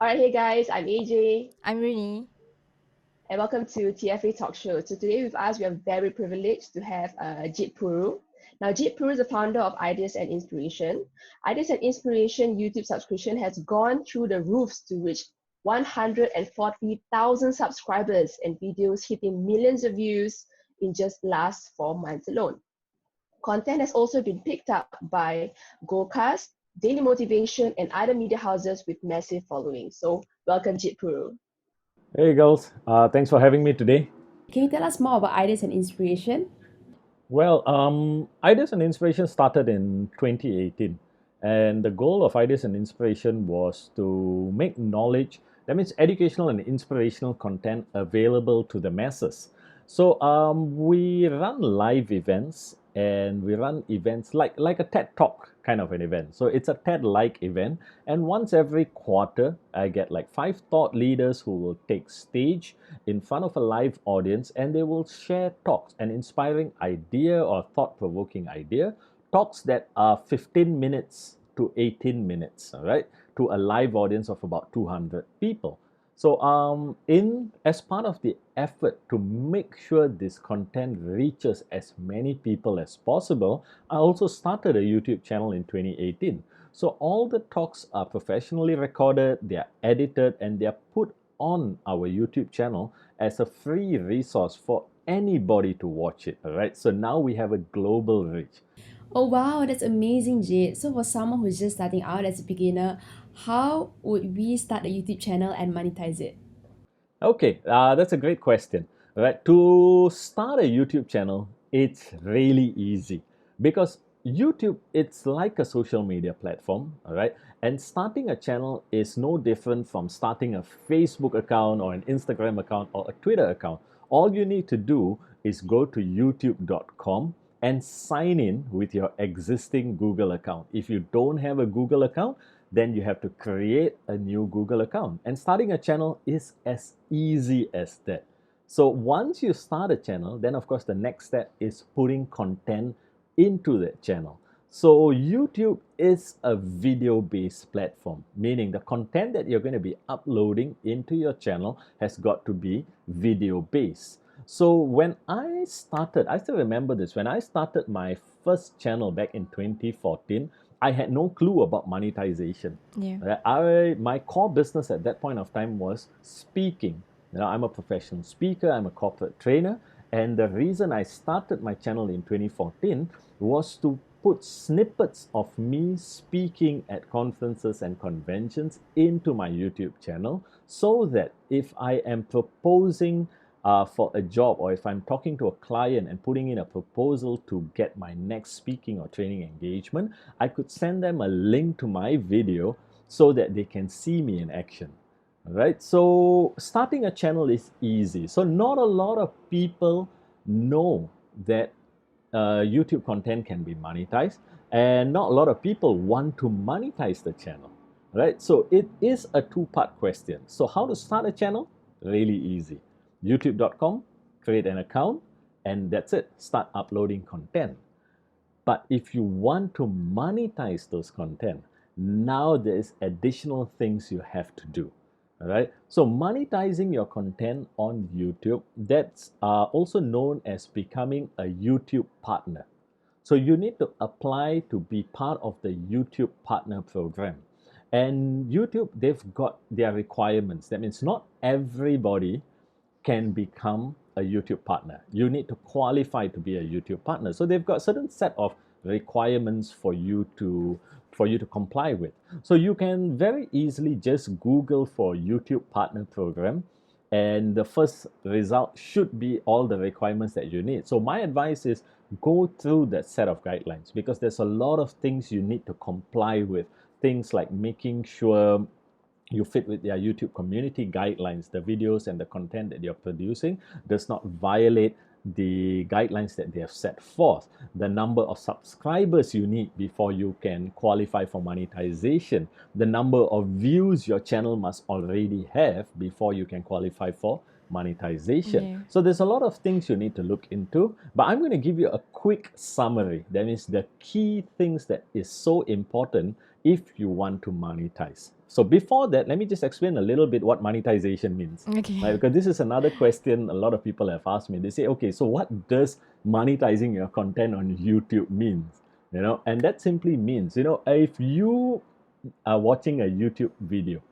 All right, hey guys, I'm AJ, I'm Rini. and welcome to TFA Talkshow. So today with us, we are very privileged to have Jit Puru. Now, Jit Puru is the founder of Ideas and Inspiration. Ideas and Inspiration YouTube subscription has gone through the roofs to reach 140,000 subscribers and videos hitting millions of views in just last 4 months alone. Content has also been picked up by Gocast, Daily Motivation, and other media houses with massive followings. So welcome, Jit Puru. Hey girls, thanks for having me today. Can you tell us more about Ideas and Inspiration? Well, Ideas and Inspiration started in 2018, and the goal of Ideas and Inspiration was to make knowledge, that means educational and inspirational content, available to the masses. So we run live events, and we run events like a TED Talk kind of an event. So it's a TED-like event, and once every quarter, I get like 5 thought leaders who will take stage in front of a live audience, and they will share talks, an inspiring idea or thought-provoking idea, talks that are 15 minutes to 18 minutes, all right, to a live audience of about 200 people. So in as part of the effort to make sure this content reaches as many people as possible, I also started a YouTube channel in 2018. So all the talks are professionally recorded, they are edited, and they are put on our YouTube channel as a free resource for anybody to watch it. All right. So now we have a global reach. Oh wow, that's amazing, Jade. So for someone who's just starting out as a beginner, how would we start a YouTube channel and monetize it? Okay, that's a great question. Right, to start a YouTube channel, it's really easy because YouTube, it's like a social media platform, all right? And starting a channel is no different from starting a Facebook account or an Instagram account or a Twitter account. All you need to do is go to youtube.com and sign in with your existing Google account. If you don't have a Google account, then you have to create a new Google account. And starting a channel is as easy as that. So once you start a channel, then of course the next step is putting content into that channel. So YouTube is a video-based platform, meaning the content that you're going to be uploading into your channel has got to be video-based. So when I started, I still remember this, when I started my first channel back in 2014, I had no clue about monetization. Yeah. My core business at that point of time was speaking. I'm a professional speaker, I'm a corporate trainer, and the reason I started my channel in 2014 was to put snippets of me speaking at conferences and conventions into my YouTube channel so that if I am proposing for a job, or if I'm talking to a client and putting in a proposal to get my next speaking or training engagement, I could send them a link to my video so that they can see me in action. Right? So starting a channel is easy. So not a lot of people know that YouTube content can be monetized, and not a lot of people want to monetize the channel. Right? So it is a two-part question. So how to start a channel? Really easy. YouTube.com, create an account, and that's it. Start uploading content. But if you want to monetize those content, now there's additional things you have to do. All right. So monetizing your content on YouTube, that's also known as becoming a YouTube partner. So you need to apply to be part of the YouTube partner program. And YouTube, they've got their requirements. That means not everybody can become a YouTube partner. You need to qualify to be a YouTube partner. So they've got certain set of requirements for you to comply with. So you can very easily just Google for YouTube partner program, and the first result should be all the requirements that you need. So my advice is go through that set of guidelines, because there's a lot of things you need to comply with. Things like making sure you fit with their YouTube community guidelines. The videos and the content that you're producing does not violate the guidelines that they have set forth. The number of subscribers you need before you can qualify for monetization. The number of views your channel must already have before you can qualify for monetization. Yeah. So there's a lot of things you need to look into, but I'm going to give you a quick summary. That means the key things that is so important if you want to monetize. So before that, let me just explain a little bit what monetization means. Okay. Right? Because this is another question a lot of people have asked me. They say, okay, so what does monetizing your content on YouTube means? And that simply means, if you are watching a YouTube video,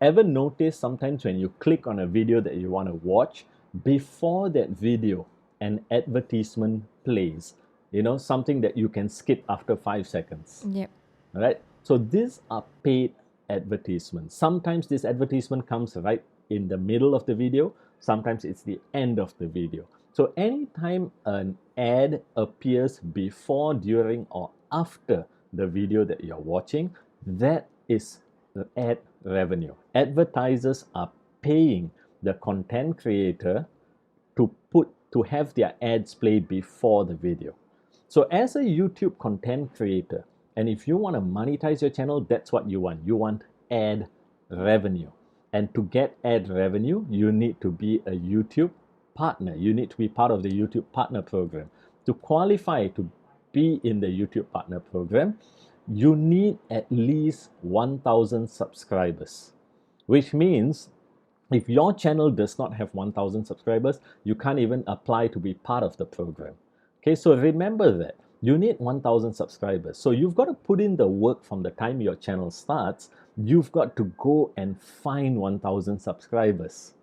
ever notice sometimes when you click on a video that you want to watch, before that video, an advertisement plays, something that you can skip after 5 seconds. Yep. All right. So these are paid advertisements. Sometimes this advertisement comes right in the middle of the video. Sometimes it's the end of the video. So anytime an ad appears before, during, or after the video that you're watching, that is the ad revenue. Advertisers are paying the content creator to have their ads play before the video. So as a YouTube content creator, and if you want to monetize your channel, that's what you want. You want ad revenue. And to get ad revenue, you need to be a YouTube partner. You need to be part of the YouTube partner program. To qualify to be in the YouTube partner program, you need at least 1,000 subscribers, which means if your channel does not have 1,000 subscribers, you can't even apply to be part of the program. Okay, so remember that. You need 1,000 subscribers. So you've got to put in the work from the time your channel starts. You've got to go and find 1,000 subscribers.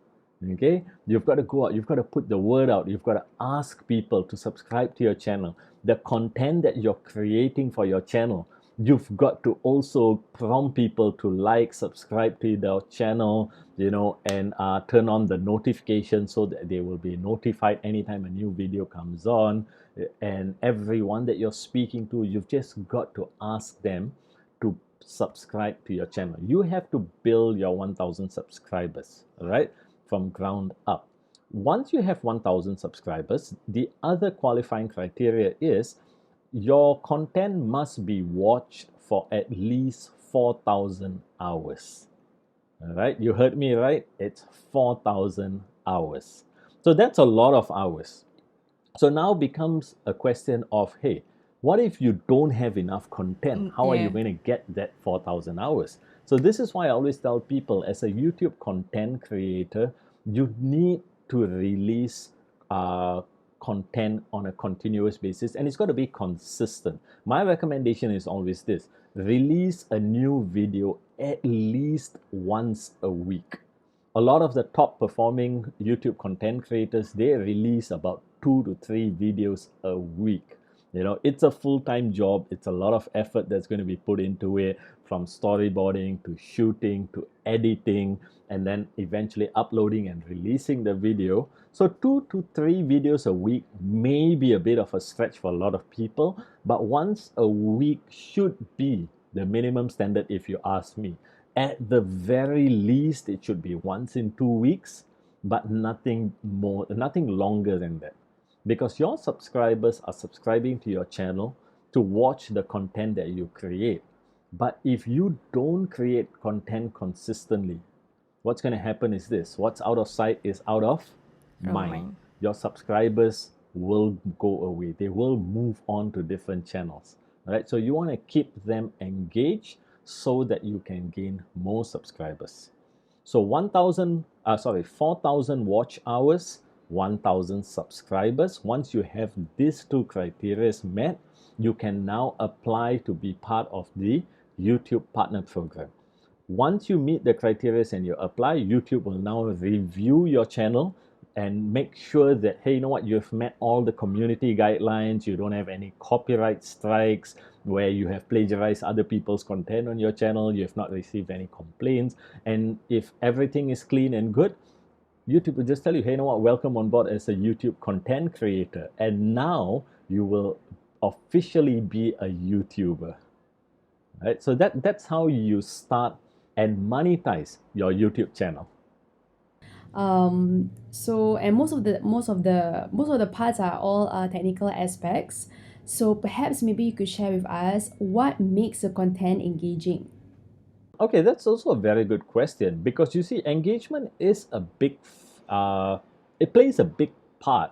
Okay, you've got to go out, you've got to put the word out, you've got to ask people to subscribe to your channel. The content that you're creating for your channel, you've got to also prompt people to like, subscribe to the channel, and turn on the notification so that they will be notified anytime a new video comes on. And everyone that you're speaking to, you've just got to ask them to subscribe to your channel. You have to build your 1,000 subscribers, all right, from ground up. Once you have 1,000 subscribers, the other qualifying criteria is your content must be watched for at least 4,000 hours. All right, you heard me right? It's 4,000 hours. So that's a lot of hours. So now becomes a question of, hey, what if you don't have enough content? How are you going to get that 4,000 hours? So this is why I always tell people, as a YouTube content creator, you need to release content on a continuous basis, and it's got to be consistent. My recommendation is always this: release a new video at least once a week. A lot of the top performing YouTube content creators, they release about 2 to 3 videos a week. It's a full-time job. It's a lot of effort that's going to be put into it, from storyboarding to shooting to editing, and then eventually uploading and releasing the video. So 2 to 3 videos a week may be a bit of a stretch for a lot of people, but once a week should be the minimum standard if you ask me. At the very least, it should be once in 2 weeks, but nothing longer than that. Because your subscribers are subscribing to your channel to watch the content that you create. But if you don't create content consistently, what's going to happen is this: what's out of sight is out of mind. Your subscribers will go away. They will move on to different channels. All right? So you want to keep them engaged so that you can gain more subscribers. So 4,000 watch hours, 1,000 subscribers. Once you have these 2 criteria met, you can now apply to be part of the YouTube Partner Program. Once you meet the criteria and you apply, YouTube will now review your channel and make sure that, hey, you know what, you've met all the community guidelines, you don't have any copyright strikes where you have plagiarized other people's content on your channel, you have not received any complaints, and if everything is clean and good, YouTube will just tell you, hey, you know what, welcome on board as a YouTube content creator, and now you will officially be a YouTuber. Right? So that's how you start and monetize your YouTube channel. So, and most of the parts are all technical aspects. So perhaps maybe you could share with us what makes the content engaging. Okay, that's also a very good question, because you see, engagement is a big it plays a big part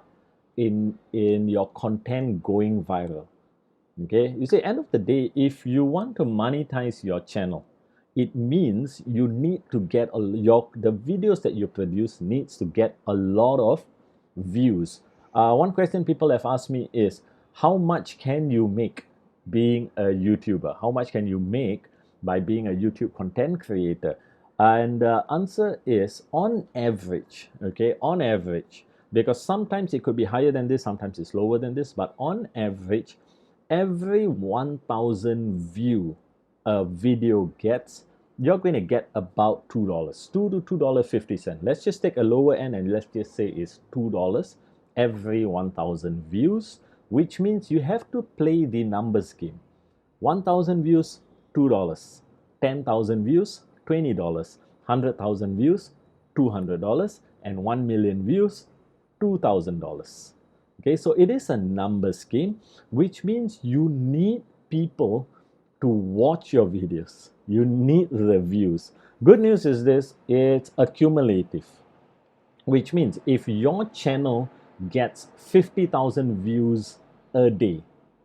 in your content going viral. Okay, you see, end of the day, if you want to monetize your channel, it means you need to get the videos that you produce needs to get a lot of views. One question people have asked me is, how much can you make being a YouTuber? How much can you make by being a YouTube content creator? And the answer is, on average, okay, on average, because sometimes it could be higher than this, sometimes it's lower than this, but on average, every 1,000 view a video gets, you're going to get about $2, $2 to $2.50. Let's just take a lower end and let's just say it's $2 every 1,000 views, which means you have to play the numbers game. 1,000 views, $2. 10,000 views, $20. 100,000 views, $200. And 1 million views, $2,000. Okay, so it is a numbers game, which means you need people to watch your videos. You need the views. Good news is this, it's accumulative, which means if your channel gets 50,000 views a day,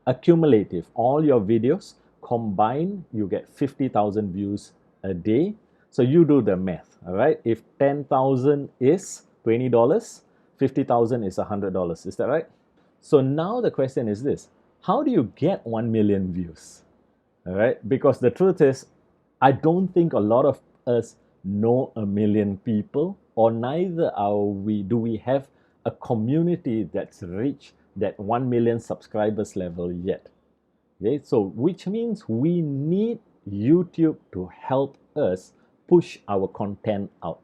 accumulative, all your videos combined, you get 50,000 views a day. So you do the math, all right? If 10,000 is $20, 50,000 is $100. Is that right? So now the question is this: how do you get 1 million views? All right, because the truth is, I don't think a lot of us know 1 million people, or neither do we have a community that's reached that 1 million subscribers level yet. Okay, so which means we need YouTube to help us push our content out.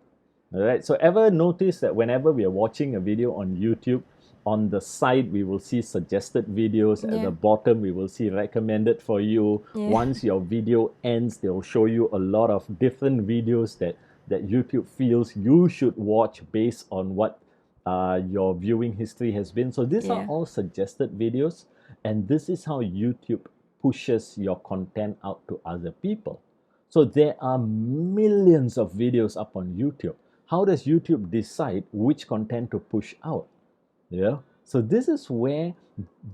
All right, so ever notice that whenever we are watching a video on YouTube, on the side we will see suggested videos, at the bottom we will see recommended for you. Once your video ends, they'll show you a lot of different videos that YouTube feels you should watch based on what your viewing history has been. So these are all suggested videos, and this is how YouTube pushes your content out to other people. So there are millions of videos up on YouTube. How does YouTube decide which content to push out? Yeah. So this is where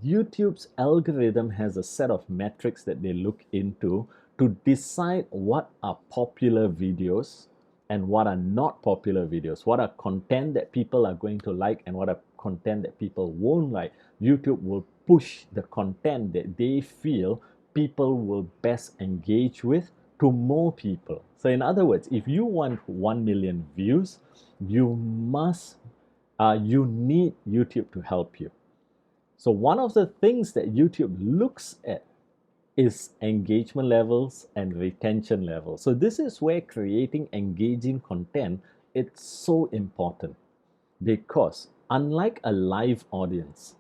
YouTube's algorithm has a set of metrics that they look into to decide what are popular videos and what are not popular videos, what are content that people are going to like and what are content that people won't like. YouTube will push the content that they feel people will best engage with to more people. So in other words, if you want 1 million views, you need YouTube to help you. So one of the things that YouTube looks at is engagement levels and retention levels. So this is where creating engaging content, it's so important, because unlike a live audience,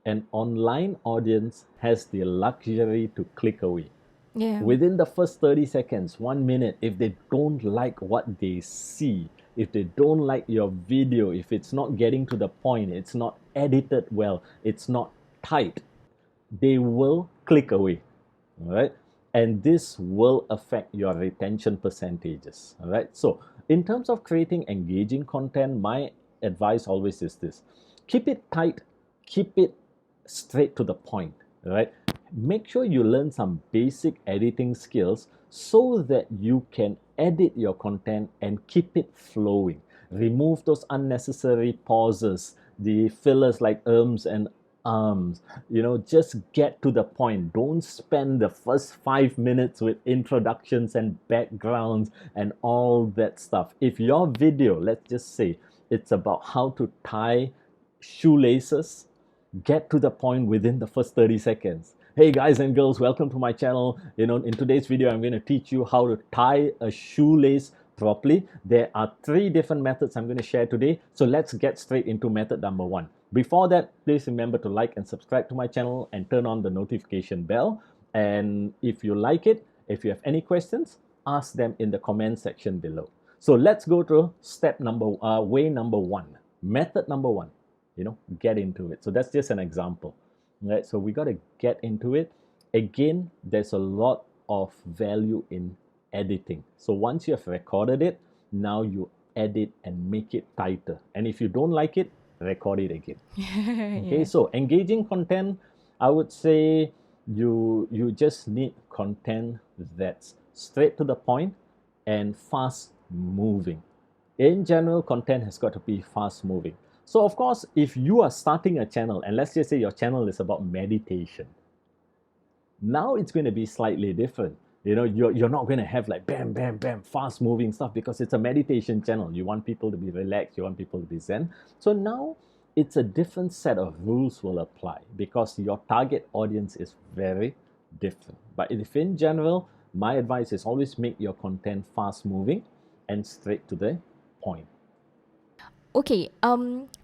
an online audience has the luxury to click away. Within the first 30 seconds, 1 minute, if they don't like what they see, if they don't like your video, if it's not getting to the point, it's not edited well, it's not tight, they will click away. All right, and this will affect your retention percentages. All right, so in terms of creating engaging content, my advice always is this: keep it tight, keep it straight to the point. All right, make sure you learn some basic editing skills so that you can edit your content and keep it flowing. Remove those unnecessary pauses, the fillers like and just get to the point. Don't spend the first 5 minutes with introductions and backgrounds and all that stuff. If your video, let's just say it's about how to tie shoelaces, get to the point within the first 30 seconds. Hey guys and girls, welcome to my channel. In today's video, I'm going to teach you how to tie a shoelace properly. There are 3 different methods I'm going to share today. So let's get straight into method number 1. Before that, please remember to like and subscribe to my channel and turn on the notification bell. And if you like it, if you have any questions, ask them in the comment section below. So let's go to way number 1, method number 1. Get into it. So that's just an example. Right, so we got to get into it. Again, there's a lot of value in editing. So once you have recorded it, now you edit and make it tighter. And if you don't like it, record it again. Okay, Yeah. so engaging content, I would say you just need content that's straight to the point and fast moving. In general, content has got to be fast moving. So of course, if you are starting a channel, and let's just say your channel is about meditation, now it's going to be slightly different. You know, you're not going to have like bam, bam, bam, fast moving stuff, because it's a meditation channel. You want people to be relaxed, you want people to be zen. So now it's a different set of rules will apply, because your target audience is very different. But if in general, my advice is always make your content fast moving and straight to the point. Okay,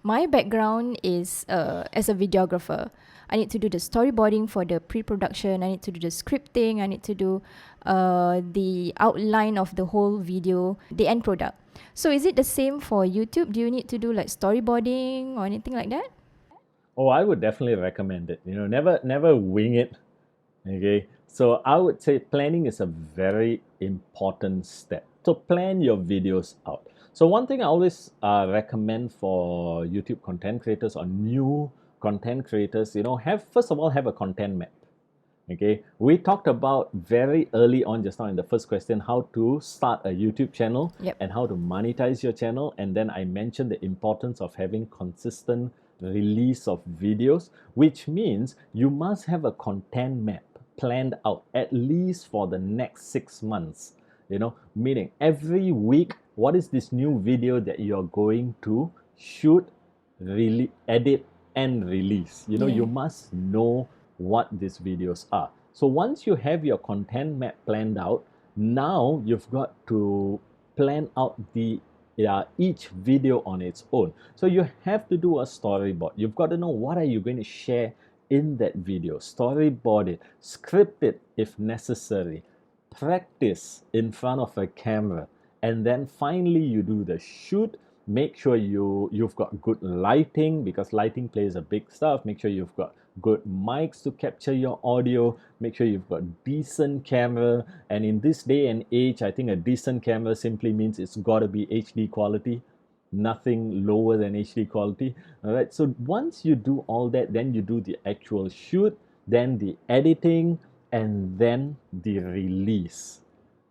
my background is as a videographer. I need to do the storyboarding for the pre-production. I need to do the scripting. I need to do the outline of the whole video, the end product. So is it the same for YouTube? Do you need to do like storyboarding or anything like that? Oh, I would definitely recommend it. You know, never wing it. Okay, so I would say planning is a very important step. So plan your videos out. So one thing I always recommend for YouTube content creators or new content creators, you know, first of all have a content map. Okay, we talked about very early on just now in the first question how to start a YouTube channel. Yep. And how to monetize your channel. And then I mentioned the importance of having consistent release of videos, which means you must have a content map planned out at least for the next 6 months. You know, meaning every week, what is this new video that you're going to shoot, really edit and release? You know, Yeah. you must know what these videos are. So once you have your content map planned out, now you've got to plan out each video on its own. So you have to do a storyboard. You've got to know what are you going to share in that video. Storyboard it, script it if necessary, practice in front of a camera, and then finally you do the shoot. Make sure you've got good lighting, because lighting plays a big stuff. Make sure you've got good mics to capture your audio. Make sure you've got decent camera. And in this day and age, I think a decent camera simply means it's got to be HD quality, nothing lower than HD quality. All right, so once you do all that, then you do the actual shoot, then the editing, and then the release.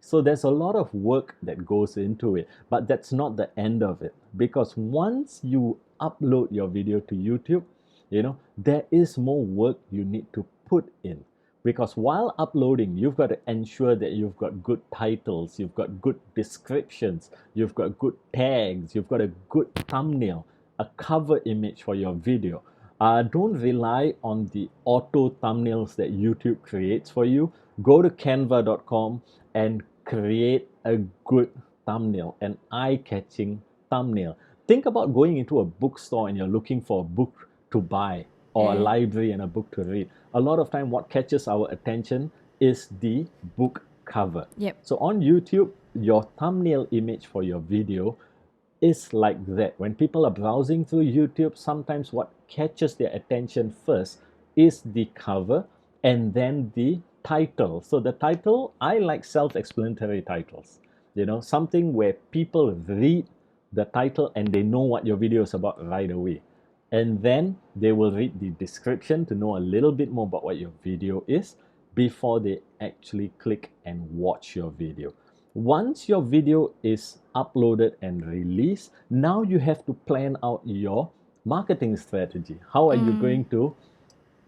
So there's a lot of work that goes into it, but that's not the end of it, because once you upload your video to YouTube, you know, there is more work you need to put in, because while uploading, you've got to ensure that you've got good titles, you've got good descriptions, you've got good tags, you've got a good thumbnail, a cover image for your video. Don't rely on the auto thumbnails that YouTube creates for you. Go to canva.com and create a good thumbnail, an eye-catching thumbnail. Think about going into a bookstore and you're looking for a book to buy, or a library and a book to read. A lot of time what catches our attention is the book cover. Yep. So on YouTube, your thumbnail image for your video is like that. When people are browsing through YouTube, sometimes what catches their attention first is the cover and then the title. So the title, I like self-explanatory titles. You know, something where people read the title and they know what your video is about right away. And then they will read the description to know a little bit more about what your video is before they actually click and watch your video. Once your video is uploaded and released, now you have to plan out your marketing strategy. How are you going to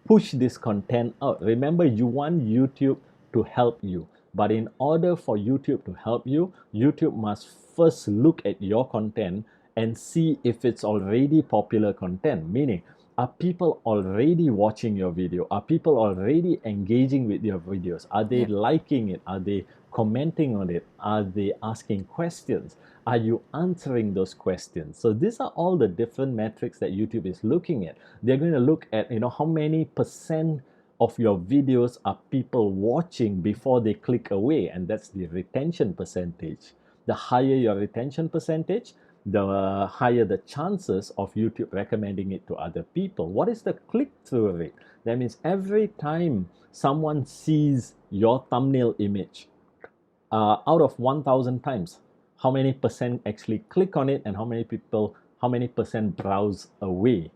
push this content out? Remember, you want YouTube to help you. But in order for YouTube to help you, YouTube must first look at your content and see if it's already popular content. Meaning, are people already watching your video? Are people already engaging with your videos? Are they liking it? Are they commenting on it? Are they asking questions? Are you answering those questions? So these are all the different metrics that YouTube is looking at. They're going to look at, you know, how many percent of your videos are people watching before they click away, and that's the retention percentage. The higher your retention percentage, the higher the chances of YouTube recommending it to other people. What is the click-through rate? That means every time someone sees your thumbnail image, out of 1,000 times, how many percent actually click on it, and how many percent browse away,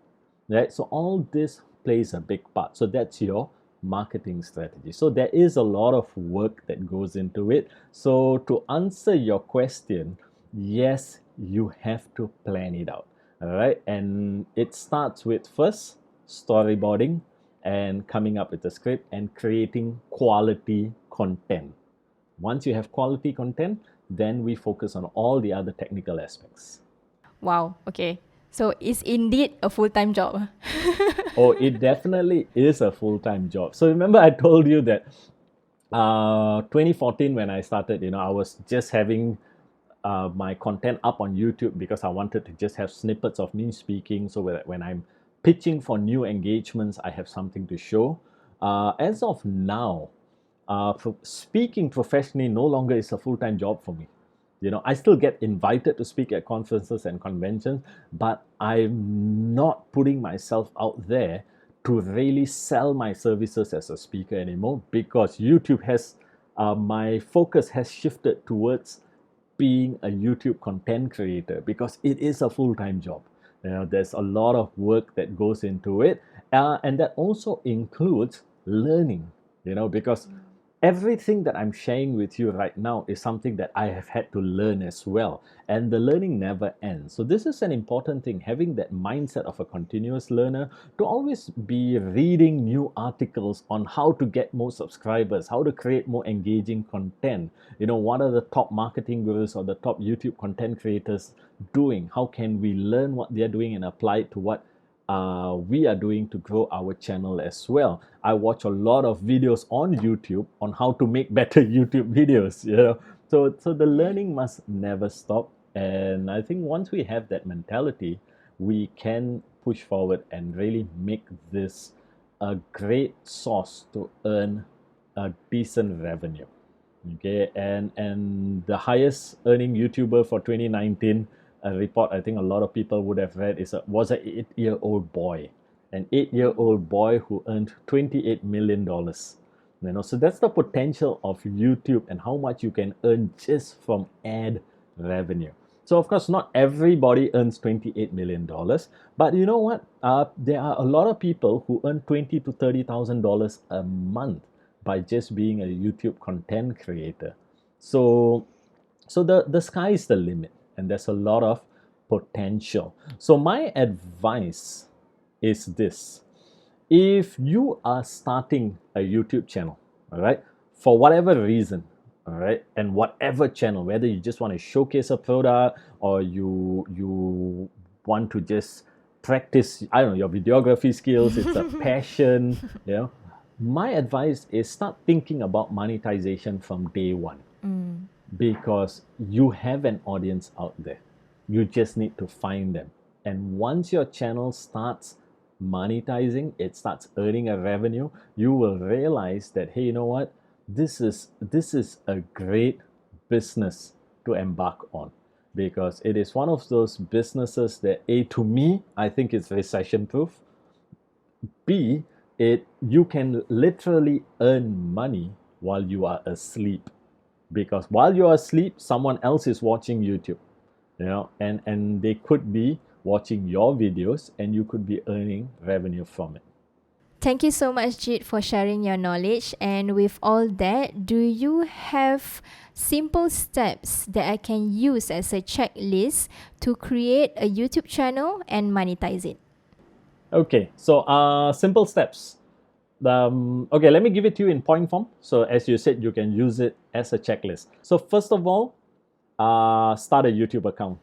right? So all this plays a big part. So that's your marketing strategy. So there is a lot of work that goes into it. So to answer your question, yes, you have to plan it out. All right. And it starts with first storyboarding and coming up with a script and creating quality content. Once you have quality content, then we focus on all the other technical aspects. Wow. Okay. So it's indeed a full-time job. Oh, it definitely is a full-time job. So remember I told you that 2014 when I started, I was just having my content up on YouTube because I wanted to just have snippets of me speaking, so that when I'm pitching for new engagements, I have something to show. As of now, speaking professionally no longer is a full-time job for me. I still get invited to speak at conferences and conventions, but I'm not putting myself out there to really sell my services as a speaker anymore, because YouTube has, my focus has shifted towards being a YouTube content creator, because it is a full-time job. There's a lot of work that goes into it, and that also includes learning, because everything that I'm sharing with you right now is something that I have had to learn as well. And the learning never ends. So this is an important thing, having that mindset of a continuous learner, to always be reading new articles on how to get more subscribers, how to create more engaging content. What are the top marketing gurus or the top YouTube content creators doing? How can we learn what they're doing and apply it to what we are doing to grow our channel as well? I watch a lot of videos on YouTube on how to make better YouTube videos. So the learning must never stop. And I think once we have that mentality, we can push forward and really make this a great source to earn a decent revenue. Okay, and the highest earning YouTuber for 2019, a report I think a lot of people would have read, was an 8-year-old boy, an 8-year-old boy who earned $28 million. So that's the potential of YouTube and how much you can earn just from ad revenue. So of course, not everybody earns $28 million, but you know what? There are a lot of people who earn $20,000 to $30,000 a month by just being a YouTube content creator. So the sky is the limit, and there's a lot of potential. So my advice is this: if you are starting a YouTube channel, all right, for whatever reason, all right, and whatever channel, whether you just want to showcase a product or you want to just practice, I don't know, your videography skills, it's a passion, my advice is start thinking about monetization from day one. Because you have an audience out there. You just need to find them. And once your channel starts monetizing, it starts earning a revenue, you will realize that, hey, you know what? This is a great business to embark on, because it is one of those businesses that, to me, I think it's recession proof. B, you can literally earn money while you are asleep. Because while you're asleep, someone else is watching YouTube, and they could be watching your videos, and you could be earning revenue from it. Thank you so much, Jit, for sharing your knowledge. And with all that, do you have simple steps that I can use as a checklist to create a YouTube channel and monetize it? Okay, so simple steps. Okay, let me give it to you in point form. So as you said, you can use it as a checklist. So first of all, start a YouTube account.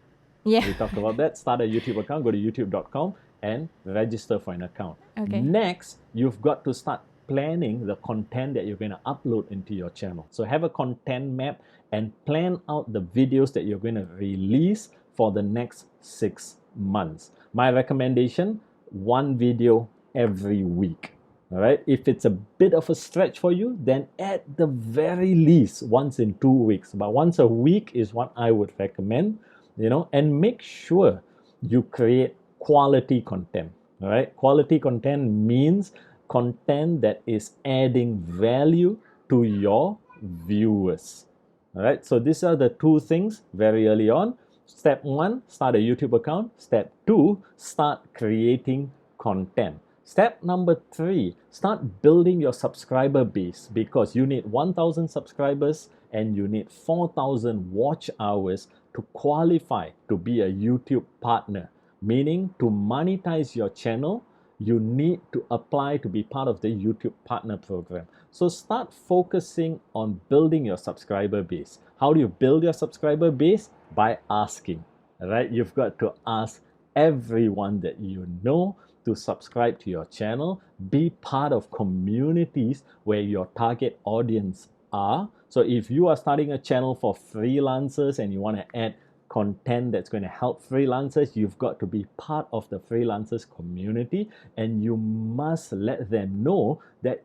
Yeah. We talked about that. Start a YouTube account. Go to youtube.com and register for an account. Okay. Next, you've got to start planning the content that you're going to upload into your channel. So have a content map and plan out the videos that you're going to release for the next 6 months. My recommendation, 1 video every week. All right. If it's a bit of a stretch for you, then at the very least once in 2 weeks. But once a week is what I would recommend, and make sure you create quality content. All right. Quality content means content that is adding value to your viewers. All right, so these are the two things very early on. Step 1, start a YouTube account. Step 2, start creating content. Step number 3, start building your subscriber base, because you need 1,000 subscribers and you need 4,000 watch hours to qualify to be a YouTube partner. Meaning, to monetize your channel, you need to apply to be part of the YouTube partner program. So start focusing on building your subscriber base. How do you build your subscriber base? By asking, right? You've got to ask everyone that you know to subscribe to your channel. Be part of communities where your target audience are. So if you are starting a channel for freelancers and you want to add content that's going to help freelancers, you've got to be part of the freelancers community, and you must let them know that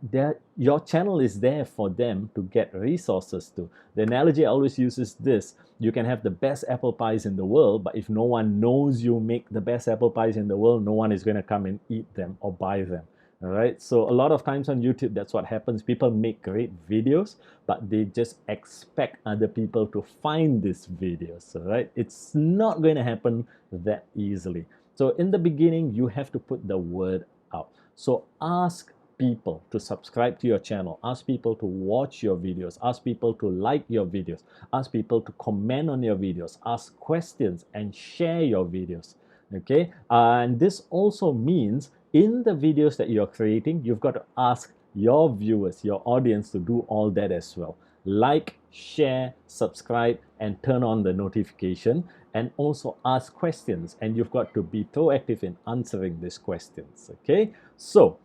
your channel is there for them to get resources to. The analogy I always use is this: you can have the best apple pies in the world, but if no one knows you make the best apple pies in the world, no one is going to come and eat them or buy them. All right, so a lot of times on YouTube, that's what happens. People make great videos, but they just expect other people to find these videos. All right, it's not going to happen that easily. So in the beginning, you have to put the word out. So ask people to subscribe to your channel, ask people to watch your videos, ask people to like your videos, ask people to comment on your videos, ask questions, and share your videos. Okay, and this also means in the videos that you're creating, you've got to ask your viewers, your audience, to do all that as well. Like, share, subscribe, and turn on the notification, and also ask questions, and you've got to be proactive in answering these questions. Okay, so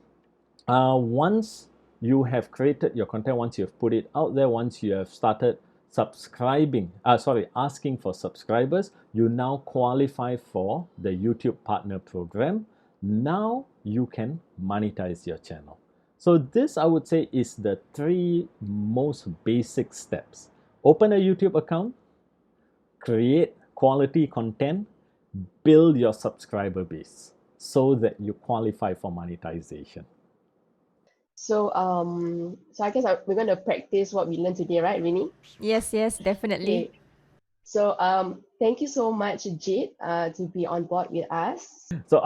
once you have created your content, once you've put it out there, once you have started asking for subscribers, you now qualify for the YouTube Partner Program. Now you can monetize your channel. So this, I would say, is the 3 most basic steps. Open a YouTube account, create quality content, build your subscriber base so that you qualify for monetization. So I guess we're going to practice what we learned today, right, Rini? Yes, definitely. Okay. So thank you so much, Jit, to be on board with us. So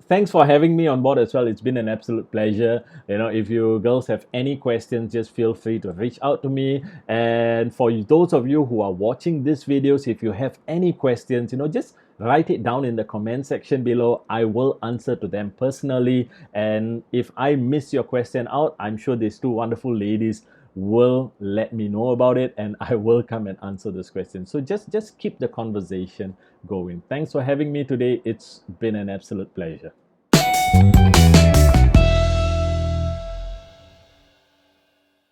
thanks for having me on board as well. It's been an absolute pleasure. You know, if you girls have any questions, just feel free to reach out to me. And for those of you who are watching these videos, if you have any questions, you know, just write it down in the comment section below. I will answer to them personally. And if I miss your question out, I'm sure these 2 wonderful ladies will let me know about it, and I will come and answer this question. So just keep the conversation going. Thanks for having me today. It's been an absolute pleasure.